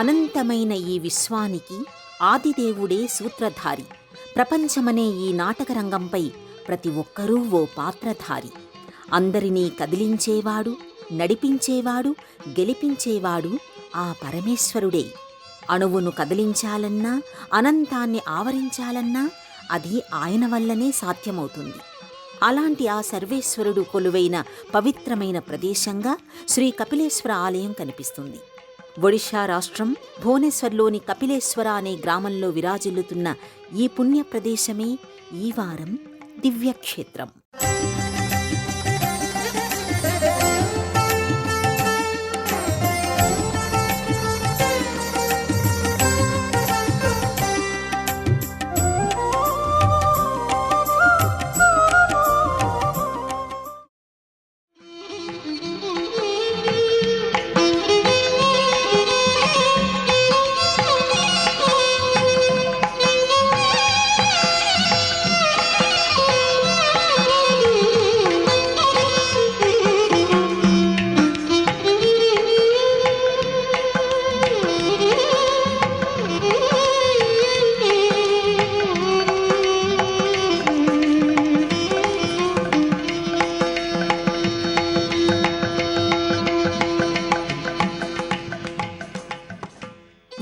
అనంతమైన ఈ విశ్వానికి ఆదిదేవుడే సూత్రధారి. ప్రపంచమనే ఈ నాటకరంగంపై ప్రతి ఒక్కరూ ఓ పాత్రధారి. అందరినీ కదిలించేవాడు, నడిపించేవాడు, గెలిపించేవాడు ఆ పరమేశ్వరుడే. అణువును కదిలించాలన్నా, అనంతాన్ని ఆవరించాలన్నా అది ఆయన వల్లనే సాధ్యమవుతుంది. అలాంటి ఆ సర్వేశ్వరుడు కొలువైన పవిత్రమైన ప్రదేశంగా శ్రీ కపిలేశ్వర ఆలయం కనిపిస్తుంది. ఒడిషా రాష్ట్రం భువనేశ్వర్లోని కపిలేశ్వర అనే గ్రామంలో విరాజిల్లుతున్న ఈ పుణ్య ప్రదేశమే ఈ వారం దివ్యక్షేత్రం.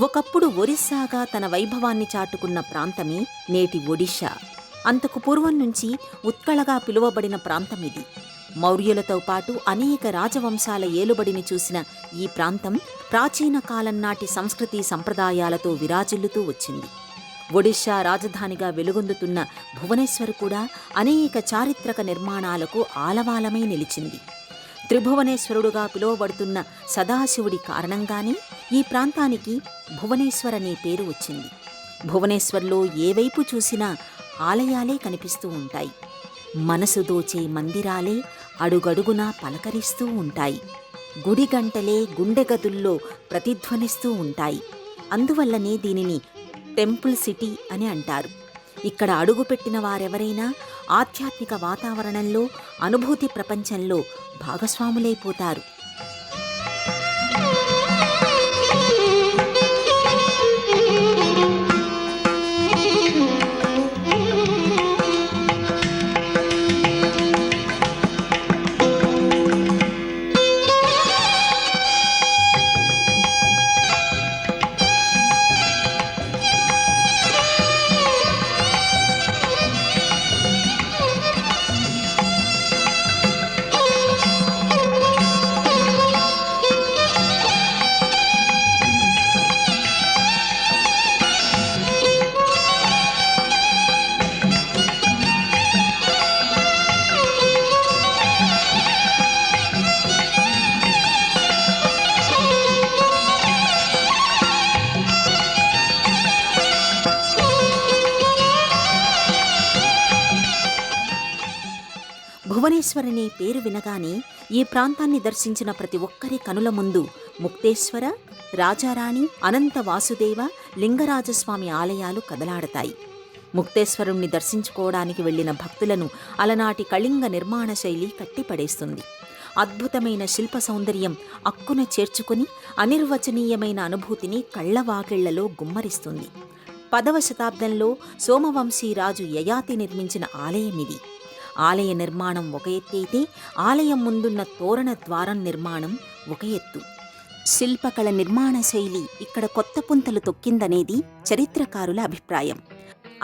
ఒకప్పుడు ఒరిస్సాగా తన వైభవాన్ని చాటుకున్న ప్రాంతమే నేటి ఒడిషా. అంతకు పూర్వం నుంచి ఉత్కళగా పిలువబడిన ప్రాంతమిది. మౌర్యులతో పాటు అనేక రాజవంశాల ఏలుబడిని చూసిన ఈ ప్రాంతం ప్రాచీన కాలం నాటి సంస్కృతి సంప్రదాయాలతో విరాజిల్లుతూ వచ్చింది. ఒడిషా రాజధానిగా వెలుగొందుతున్న భువనేశ్వర్ కూడా అనేక చారిత్రక నిర్మాణాలకు ఆలవాలమై నిలిచింది. త్రిభువనేశ్వరుడుగా పిలువబడుతున్న సదాశివుడి కారణంగానే ఈ ప్రాంతానికి భువనేశ్వర్ అనే పేరు వచ్చింది. భువనేశ్వర్లో ఏ వైపు చూసినా ఆలయాలే కనిపిస్తూ ఉంటాయి. మనసు దోచే మందిరాలే అడుగడుగునా పలకరిస్తూ ఉంటాయి. గుడి గంటలే గుండె గదుల్లో ప్రతిధ్వనిస్తూ ఉంటాయి. అందువల్లనే దీనిని టెంపుల్ సిటీ అని అంటారు. ఇక్కడ అడుగుపెట్టిన వారెవరైనా ఆధ్యాత్మిక వాతావరణంలో, అనుభూతి ప్రపంచంలో భాగస్వాములైపోతారు. భువనేశ్వర్ అనే పేరు వినగానే ఈ ప్రాంతాన్ని దర్శించిన ప్రతి ఒక్కరి కనుల ముందు ముక్తేశ్వర, రాజారాణి, అనంత వాసుదేవ, లింగరాజస్వామి ఆలయాలు కదలాడతాయి. ముక్తేశ్వరుణ్ణి దర్శించుకోవడానికి వెళ్లిన భక్తులను అలనాటి కళింగ నిర్మాణ శైలి కట్టిపడేస్తుంది. అద్భుతమైన శిల్ప సౌందర్యం అక్కున చేర్చుకుని అనిర్వచనీయమైన అనుభూతిని కళ్లవాకిళ్లలో గుమ్మరిస్తుంది. 10వ శతాబ్దంలో సోమవంశీ రాజు యయాతి నిర్మించిన ఆలయమిది. ఆలయ నిర్మాణం ఒక ఎత్తైతే ఆలయం ముందున్న తోరణ ద్వారం నిర్మాణం ఒక ఎత్తు. శిల్పకళ నిర్మాణ శైలి ఇక్కడ కొత్త పుంతలు తొక్కిందనేది చరిత్రకారుల అభిప్రాయం.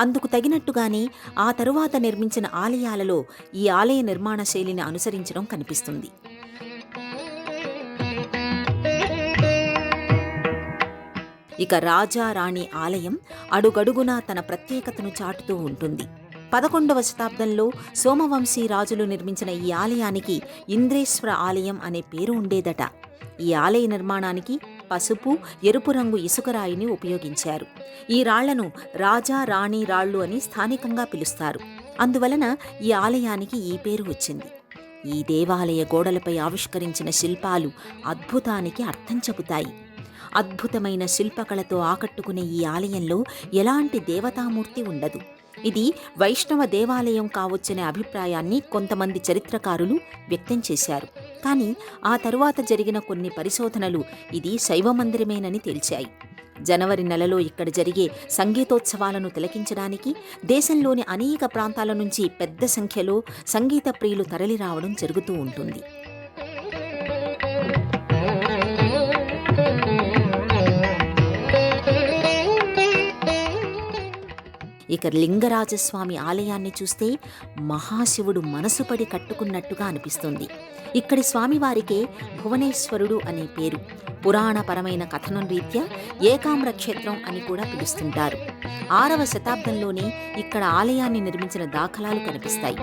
అందుకు తగినట్టుగానే ఆ తరువాత నిర్మించిన ఆలయాలలో ఈ ఆలయ నిర్మాణ శైలిని అనుసరించడం కనిపిస్తుంది. ఇక రాజారాణి ఆలయం అడుగడుగునా తన ప్రత్యేకతను చాటుతూ ఉంటుంది. 11వ శతాబ్దంలో సోమవంశీ రాజులు నిర్మించిన ఈ ఆలయానికి ఇంద్రేశ్వర ఆలయం అనే పేరు ఉండేదట. ఈ ఆలయ నిర్మాణానికి పసుపు, ఎరుపు రంగు ఇసుకరాయిని ఉపయోగించారు. ఈ రాళ్లను రాజా రాణి రాళ్లు అని స్థానికంగా పిలుస్తారు. అందువలన ఈ ఆలయానికి ఈ పేరు వచ్చింది. ఈ దేవాలయ గోడలపై ఆవిష్కరించిన శిల్పాలు అద్భుతానికి అర్థం చెబుతాయి. అద్భుతమైన శిల్పకళతో ఆకట్టుకునే ఈ ఆలయంలో ఎలాంటి దేవతామూర్తి ఉండదు. ఇది వైష్ణవ దేవాలయం కావచ్చనే అభిప్రాయాన్ని కొంతమంది చరిత్రకారులు వ్యక్తం చేశారు. కానీ ఆ తరువాత జరిగిన కొన్ని పరిశోధనలు ఇది శైవ మందిరమేనని తేల్చాయి. జనవరి నెలలో ఇక్కడ జరిగే సంగీతోత్సవాలను తిలకించడానికి దేశంలోని అనేక ప్రాంతాల నుంచి పెద్ద సంఖ్యలో సంగీత ప్రియులు తరలిరావడం జరుగుతూ ఉంటుంది. ఇక లింగరాజస్వామి ఆలయాన్ని చూస్తే మహాశివుడు మనసుపడి కట్టుకున్నట్టుగా అనిపిస్తుంది. ఇక్కడి స్వామివారికే భువనేశ్వరుడు అనే పేరు. పురాణపరమైన కథనం రీత్యా ఏకామ్ర క్షేత్రం అని కూడా పిలుస్తుంటారు. 6వ శతాబ్దంలోనే ఇక్కడ ఆలయాన్ని నిర్మించిన దాఖలాలు కనిపిస్తాయి.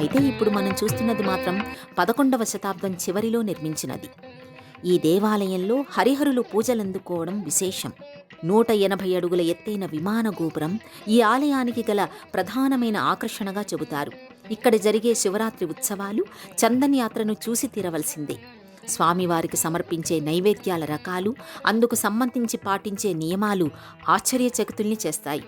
అయితే ఇప్పుడు మనం చూస్తున్నది మాత్రం 11వ శతాబ్దం చివరిలో నిర్మించినది. ఈ దేవాలయంలో హరిహరులు పూజలందుకోవడం విశేషం. 180 అడుగుల ఎత్తైన విమాన గోపురం ఈ ఆలయానికి గల ప్రధానమైన ఆకర్షణగా చెబుతారు. ఇక్కడ జరిగే శివరాత్రి ఉత్సవాలు చందన్ యాత్రను చూసి తీరవలసిందే. స్వామివారికి సమర్పించే నైవేద్యాల రకాలు, అందుకు సంబంధించి పాటించే నియమాలు ఆశ్చర్యచకితుల్ని చేస్తాయి.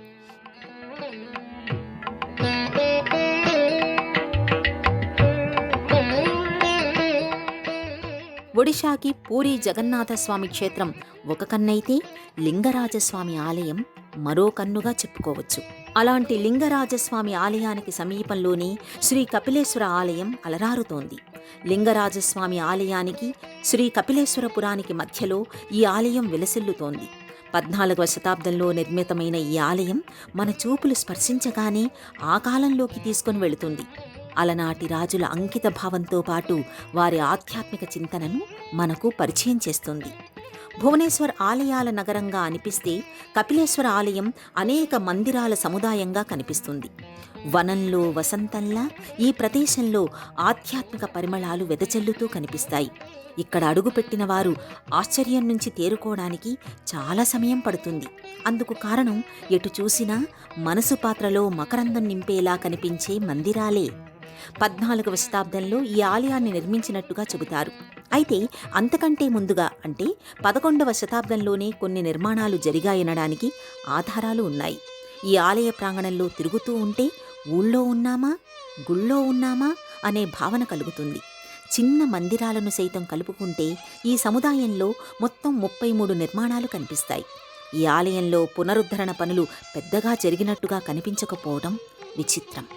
ఒడిషాకి పూరీ జగన్నాథస్వామి క్షేత్రం ఒక కన్నైతే లింగరాజస్వామి ఆలయం మరో కన్నుగా చెప్పుకోవచ్చు. అలాంటి లింగరాజస్వామి ఆలయానికి సమీపంలోనే శ్రీ కపిలేశ్వర ఆలయం అలరారుతోంది. లింగరాజస్వామి ఆలయానికి శ్రీ కపిలేశ్వరపురానికి మధ్యలో ఈ ఆలయం విలసిల్లుతోంది. 14వ శతాబ్దంలో నిర్మితమైన ఈ ఆలయం మన చూపులు స్పర్శించగానే ఆ కాలంలోకి తీసుకొని వెళుతుంది. అలనాటి రాజుల అంకిత భావంతో పాటు వారి ఆధ్యాత్మిక చింతనను మనకు పరిచయం చేస్తుంది. భువనేశ్వర్ ఆలయాల నగరంగా అనిపిస్తే కపిలేశ్వర ఆలయం అనేక మందిరాల సముదాయంగా కనిపిస్తుంది. వనంలో వసంతంలా ఈ ప్రదేశంలో ఆధ్యాత్మిక పరిమళాలు వెదజల్లుతూ కనిపిస్తాయి. ఇక్కడ అడుగుపెట్టిన వారు ఆశ్చర్యం నుంచి తేరుకోవడానికి చాలా సమయం పడుతుంది. అందుకు కారణం ఎటు చూసినా మనసు పాత్రలో మకరందం నింపేలా కనిపించే మందిరాలే. 14వ శతాబ్దంలో ఈ ఆలయాన్ని నిర్మించినట్టుగా చెబుతారు. అయితే అంతకంటే ముందుగా అంటే 11వ శతాబ్దంలోనే కొన్ని నిర్మాణాలు జరిగాయనడానికి ఆధారాలు ఉన్నాయి. ఈ ఆలయ ప్రాంగణంలో తిరుగుతూ ఉంటే ఊళ్ళో ఉన్నామా గుళ్ళో ఉన్నామా అనే భావన కలుగుతుంది. చిన్న మందిరాలను సైతం కలుపుకుంటే ఈ సముదాయంలో మొత్తం 33 నిర్మాణాలు కనిపిస్తాయి. ఈ ఆలయంలో పునరుద్ధరణ పనులు పెద్దగా జరిగినట్టుగా కనిపించకపోవడం విచిత్రం.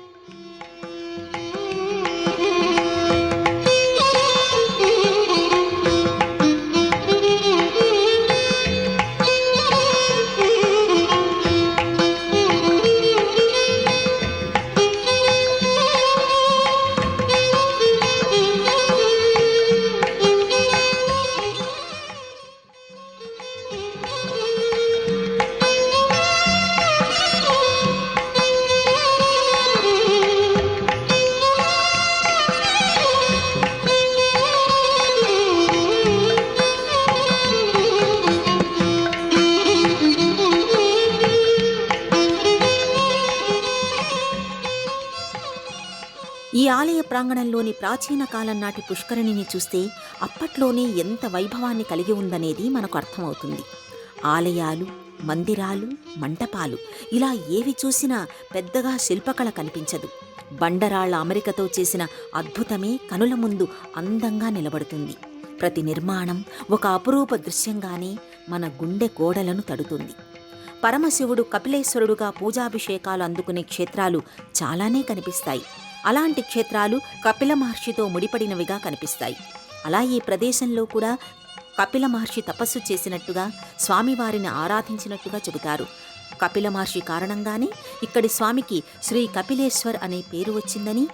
ఈ ఆలయ ప్రాంగణంలోని ప్రాచీన కాలం నాటి పుష్కరిణిని చూస్తే అప్పట్లోనే ఎంత వైభవాన్ని కలిగి ఉందనేది మనకు అర్థమవుతుంది. ఆలయాలు, మందిరాలు, మంటపాలు ఇలా ఏవి చూసినా పెద్దగా శిల్పకళ కనిపించదు. బండరాళ్ల అమరికతో చేసిన అద్భుతమే కనుల ముందు అందంగా నిలబడుతుంది. ప్రతి నిర్మాణం ఒక అపురూప దృశ్యంగానే మన గుండె గోడలను తడుతుంది. పరమశివుడు కపిలేశ్వరుడుగా పూజాభిషేకాలు అందుకునే క్షేత్రాలు చాలానే కనిపిస్తాయి. అలాంటి క్షేత్రాలు కపిల మహర్షితో ముడిపడినవిగా కనిపిస్తాయి. అలా ఈ ప్రదేశంలో కూడా కపిల మహర్షి తపస్సు చేసినట్టుగా, స్వామివారిని ఆరాధించినట్టుగా చెబుతారు. కపిల మహర్షి కారణంగానే ఇక్కడి స్వామికి శ్రీ కపిలేశ్వర్ అనే పేరు వచ్చిందని,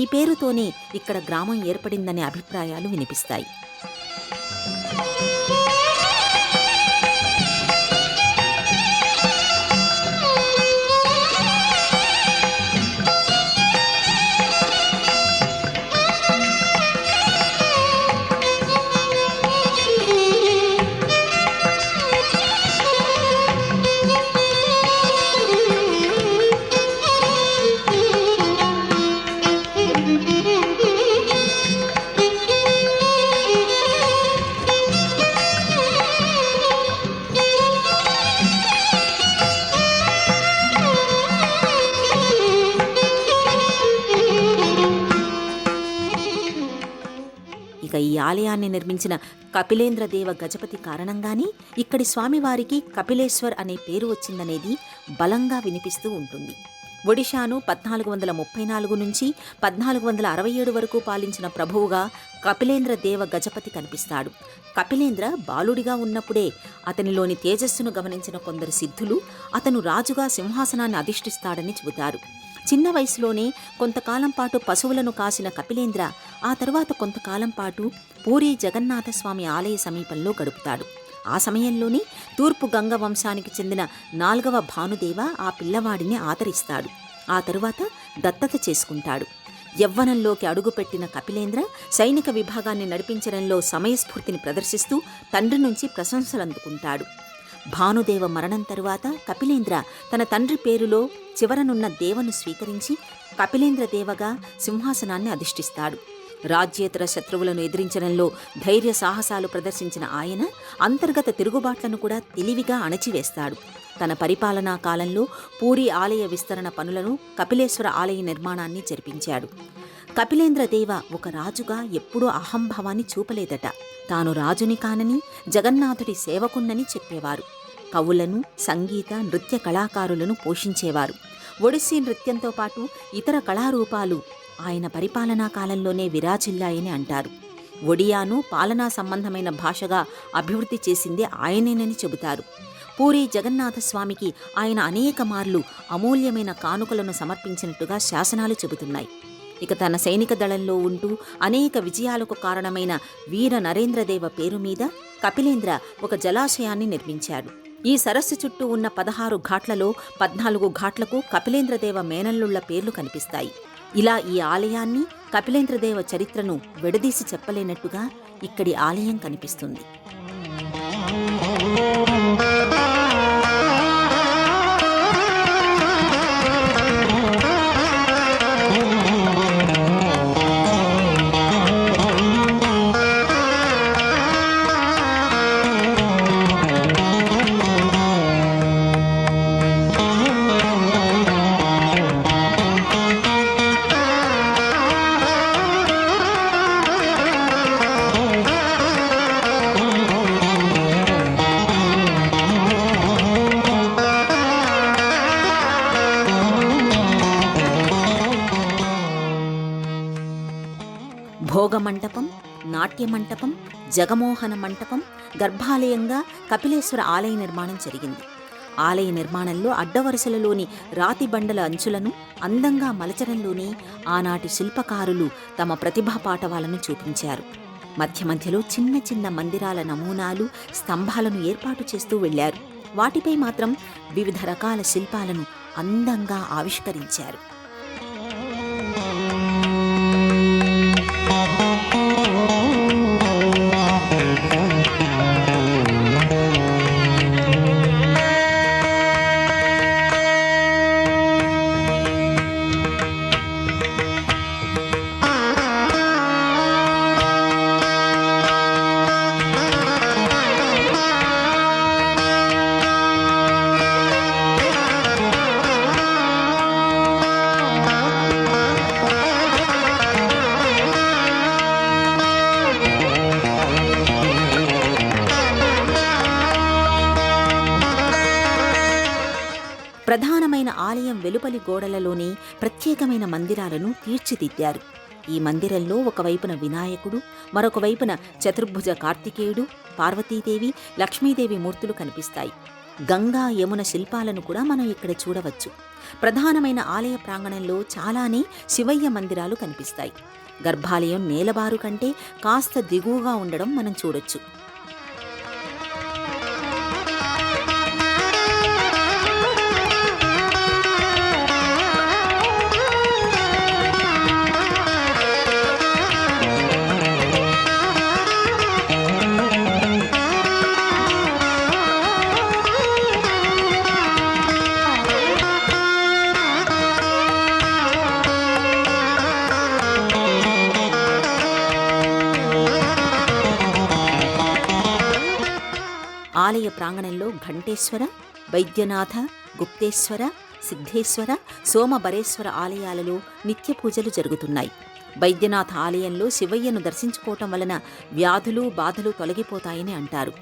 ఈ పేరుతోనే ఇక్కడ గ్రామం ఏర్పడిందనే అభిప్రాయాలు వినిపిస్తాయి. ఆలయాన్ని నిర్మించిన కపిలేంద్ర దేవ గజపతి కారణంగానే ఇక్కడి స్వామివారికి కపిలేశ్వర్ అనే పేరు వచ్చిందనేది బలంగా వినిపిస్తూ ఉంటుంది. ఒడిషాను 1434 నుంచి 1467 వరకు పాలించిన ప్రభువుగా కపిలేంద్ర దేవ గజపతి కనిపిస్తాడు. కపిలేంద్ర బాలుడిగా ఉన్నప్పుడే అతనిలోని తేజస్సును గమనించిన కొందరు సిద్ధులు అతను రాజుగా సింహాసనాన్ని అధిష్ఠిస్తాడని చెబుతారు. చిన్న వయసులోనే కొంతకాలం పాటు పశువులను కాసిన కపిలేంద్ర ఆ తరువాత కొంతకాలం పాటు పూరీ జగన్నాథస్వామి ఆలయ సమీపంలో గడుపుతాడు. ఆ సమయంలోనే తూర్పు గంగ వంశానికి చెందిన 4వ భానుదేవ ఆ పిల్లవాడిని ఆదరిస్తాడు. ఆ తరువాత దత్తత చేసుకుంటాడు. యవ్వనంలోకి అడుగుపెట్టిన కపిలేంద్ర సైనిక విభాగాన్ని నడిపించడంలో సమయస్ఫూర్తిని ప్రదర్శిస్తూ తండ్రి నుంచి ప్రశంసలందుకుంటాడు. భానుదేవ మరణం తరువాత కపిలేంద్ర తన తండ్రి పేరులో చివరనున్న దేవను స్వీకరించి కపిలేంద్ర దేవగా సింహాసనాన్ని అధిష్ఠిస్తాడు. రాజ్యేతర శత్రువులను ఎదిరించడంలో ధైర్య సాహసాలు ప్రదర్శించిన ఆయన అంతర్గత తిరుగుబాట్లను కూడా తెలివిగా అణచివేస్తాడు. తన పరిపాలనా కాలంలో పూరీ ఆలయ విస్తరణ పనులను, కపిలేశ్వర ఆలయ నిర్మాణాన్ని జరిపించాడు. కపిలేంద్ర దేవ ఒక రాజుగా ఎప్పుడూ అహంభావాన్ని చూపలేదట. తాను రాజుని కానని, జగన్నాథుడి సేవకున్నని చెప్పేవారు. కవులను, సంగీత, నృత్య కళాకారులను పోషించేవారు. ఒడిస్సీ నృత్యంతో పాటు ఇతర కళారూపాలు ఆయన పరిపాలనా కాలంలోనే విరాజిల్లాయని అంటారు. ఒడియాను పాలనా సంబంధమైన భాషగా అభివృద్ధి చేసింది ఆయనేనని చెబుతారు. పూరీ జగన్నాథస్వామికి ఆయన అనేక మార్లు అమూల్యమైన కానుకలను సమర్పించినట్టుగా శాసనాలు చెబుతున్నాయి. ఇక తన సైనిక దళంలో ఉంటూ అనేక విజయాలకు కారణమైన వీర నరేంద్రదేవ పేరు మీద కపిలేంద్ర ఒక జలాశయాన్ని నిర్మించాడు. ఈ సరస్సు చుట్టూ ఉన్న 16 ఘాట్లలో 14 ఘాట్లకు కపిలేంద్రదేవ మేనల్లుళ్ల పేర్లు కనిపిస్తాయి. ఇలా ఈ ఆలయాన్ని, కపిలేంద్రదేవ చరిత్రను విడదీసి చెప్పలేనట్టుగా ఇక్కడి ఆలయం కనిపిస్తుంది. భోగమంటపం, నాట్యమంటపం, జగమోహన మంటపం, గర్భాలయంగా కపిలేశ్వర ఆలయ నిర్మాణం జరిగింది. ఆలయ నిర్మాణంలో అడ్డవరుసలలోని రాతి బండల అంచులను అందంగా మలచడంలోనే ఆనాటి శిల్పకారులు తమ ప్రతిభా పాటవాలను చూపించారు. మధ్య మధ్యలో చిన్న చిన్న మందిరాల నమూనాలు, స్తంభాలను ఏర్పాటు చేస్తూ వెళ్లారు. వాటిపై మాత్రం వివిధ రకాల శిల్పాలను అందంగా ఆవిష్కరించారు. ప్రధానమైన ఆలయం వెలుపలి గోడలలోనే ప్రత్యేకమైన మందిరాలను తీర్చిదిద్దారు. ఈ మందిరంలో ఒకవైపున వినాయకుడు, మరొక వైపున చతుర్భుజ కార్తికేయుడు, పార్వతీదేవి, లక్ష్మీదేవి మూర్తులు కనిపిస్తాయి. గంగా, యమున శిల్పాలను కూడా మనం ఇక్కడ చూడవచ్చు. ప్రధానమైన ఆలయ ప్రాంగణంలో చాలానే శివయ్య మందిరాలు కనిపిస్తాయి. గర్భాలయం నేలబారు కంటే కాస్త దిగువగా ఉండడం మనం చూడొచ్చు. ఆలయ ప్రాంగణంలో ఘంటేశ్వర, వైద్యనాథ, గుప్తేశ్వర, సిద్ధేశ్వర, సోమబరేశ్వర ఆలయాలలో నిత్య పూజలు జరుగుతున్నాయి. వైద్యనాథ ఆలయంలో శివయ్యను దర్శించుకోవటం వలన వ్యాధులు బాధలు తొలగిపోతాయని అంటారు.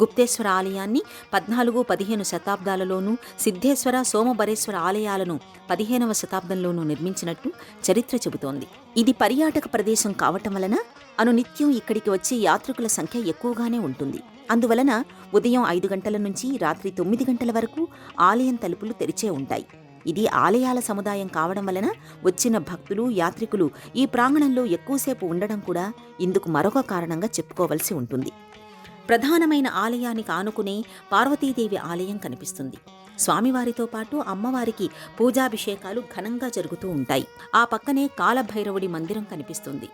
గుప్తేశ్వర ఆలయాన్ని 14-15 శతాబ్దాలలోనూ, సిద్ధేశ్వర సోమబరేశ్వర ఆలయాలను 15వ శతాబ్దంలోనూ నిర్మించినట్టు చరిత్ర చెబుతోంది. ఇది పర్యాటక ప్రదేశం కావటం వలన అనునిత్యం ఇక్కడికి వచ్చే యాత్రికుల సంఖ్య ఎక్కువగానే ఉంటుంది. అందువలన ఉదయం 5 గంటల నుంచి రాత్రి 9 గంటల వరకు ఆలయం తలుపులు తెరిచే ఉంటాయి. ఇది ఆలయాల సముదాయం కావడం వలన వచ్చిన భక్తులు, యాత్రికులు ఈ ప్రాంగణంలో ఎక్కువసేపు ఉండడం కూడా ఇందుకు మరొక కారణంగా చెప్పుకోవలసి ఉంటుంది. ప్రధానమైన ఆలయానికి ఆనుకునే పార్వతీదేవి ఆలయం కనిపిస్తుంది. స్వామివారితో పాటు అమ్మవారికి పూజాభిషేకాలు ఘనంగా జరుగుతూ ఉంటాయి. ఆ పక్కనే కాలభైరవుడి మందిరం కనిపిస్తుంది.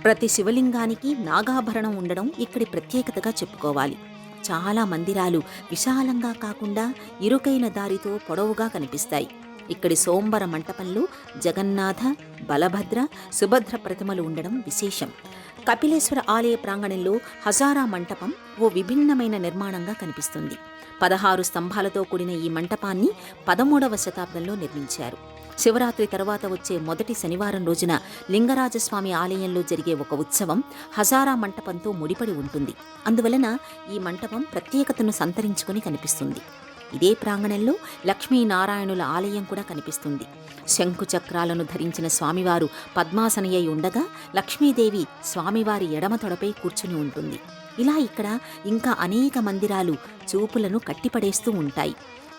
ప్రతి శివలింగానికి నాగాభరణం ఉండడం ఇక్కడి ప్రత్యేకతగా చెప్పుకోవాలి. చాలా మందిరాలు విశాలంగా కాకుండా ఇరుకైన దారితో పొడవుగా కనిపిస్తాయి. ఇక్కడి సోంబర మంటపంలో జగన్నాథ, బలభద్ర, సుభద్ర ప్రతిమలు ఉండడం విశేషం. కపిలేశ్వర ఆలయ ప్రాంగణంలో హజారా మంటపం ఓ విభిన్నమైన నిర్మాణంగా కనిపిస్తుంది. 16 స్తంభాలతో కూడిన ఈ మంటపాన్ని 13వ శతాబ్దంలో నిర్మించారు. శివరాత్రి తర్వాత వచ్చే మొదటి శనివారం రోజున లింగరాజస్వామి ఆలయంలో జరిగే ఒక ఉత్సవం హజారా మంటపంతో ముడిపడి ఉంటుంది. అందువలన ఈ మంటపం ప్రత్యేకతను సంతరించుకుని కనిపిస్తుంది. ఇదే ప్రాంగణంలో లక్ష్మీనారాయణుల ఆలయం కూడా కనిపిస్తుంది. శంకు చక్రాలను ధరించిన స్వామివారు పద్మాసనయ్య ఉండగా లక్ష్మీదేవి స్వామివారి ఎడమ తొడపై కూర్చుని ఉంటుంది. ఇలా ఇక్కడ ఇంకా అనేక మందిరాలు చూపులను కట్టిపడేస్తూ ఉంటాయి.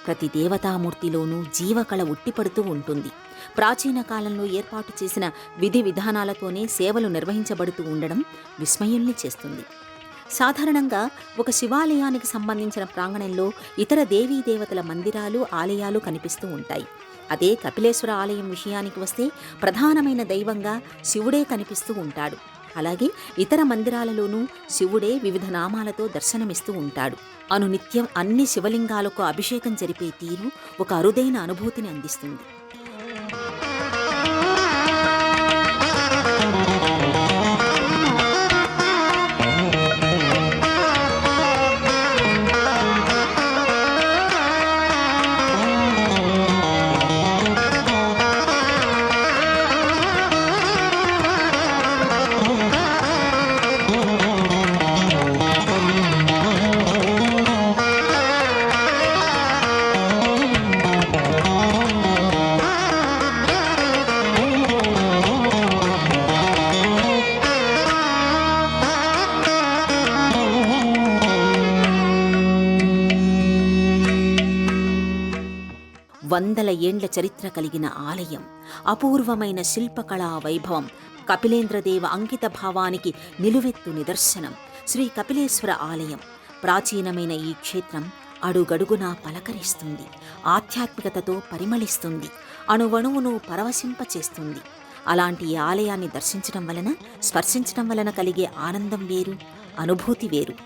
ప్రతి దేవతామూర్తిలోనూ జీవకళ ఉట్టిపడుతూ ఉంటుంది. ప్రాచీన కాలంలో ఏర్పాటు చేసిన విధి విధానాలతోనే సేవలు నిర్వహించబడుతూ ఉండడం విస్మయుల్ని చేస్తుంది. సాధారణంగా ఒక శివాలయానికి సంబంధించిన ప్రాంగణంలో ఇతర దేవీ దేవతల మందిరాలు, ఆలయాలు కనిపిస్తూ ఉంటాయి. అదే కపిలేశ్వర ఆలయం విషయానికి వస్తే ప్రధానమైన దైవంగా శివుడే కనిపిస్తూ ఉంటాడు. అలాగే ఇతర మందిరాలలోనూ శివుడే వివిధ నామాలతో దర్శనమిస్తూ ఉంటాడు. అనునిత్యం అన్ని శివలింగాలకు అభిషేకం జరిపే తీరు ఒక అరుదైన అనుభూతిని అందిస్తుంది. వందల ఏండ్ల చరిత్ర కలిగిన ఆలయం, అపూర్వమైన శిల్పకళా వైభవం, కపిలేంద్రదేవ అంకిత భావానికి నిలువెత్తు నిదర్శనం శ్రీ కపిలేశ్వర ఆలయం. ప్రాచీనమైన ఈ క్షేత్రం అడుగడుగునా పలకరిస్తుంది, ఆధ్యాత్మికతతో పరిమళిస్తుంది, అణువణువును పరవశింపచేస్తుంది. అలాంటి ఈ ఆలయాన్ని దర్శించడం వలన, స్పర్శించడం వలన కలిగే ఆనందం వేరు, అనుభూతి వేరు.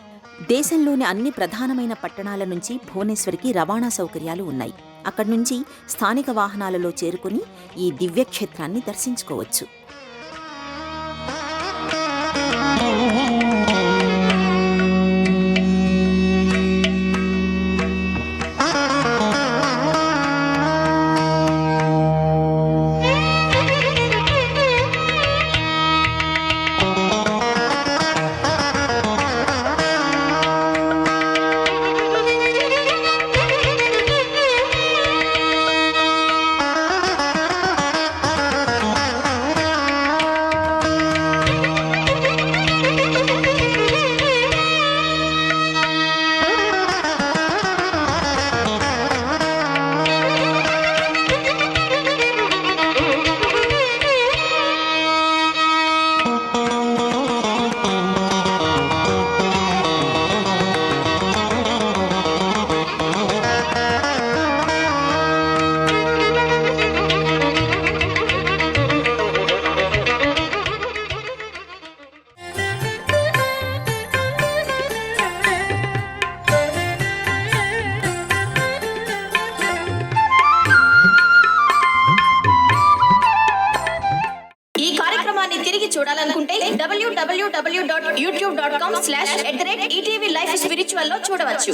దేశంలోని అన్ని ప్రధానమైన పట్టణాల నుంచి భువనేశ్వర్కి రవాణా సౌకర్యాలు ఉన్నాయి. అక్కడి నుంచి స్థానిక వాహనాలలో చేరుకుని ఈ దివ్యక్షేత్రాన్ని దర్శించుకోవచ్చు. తిరిగి చూడాలనుకుంటే www.youtube.com/ETV Life Spiritual లో చూడవచ్చు.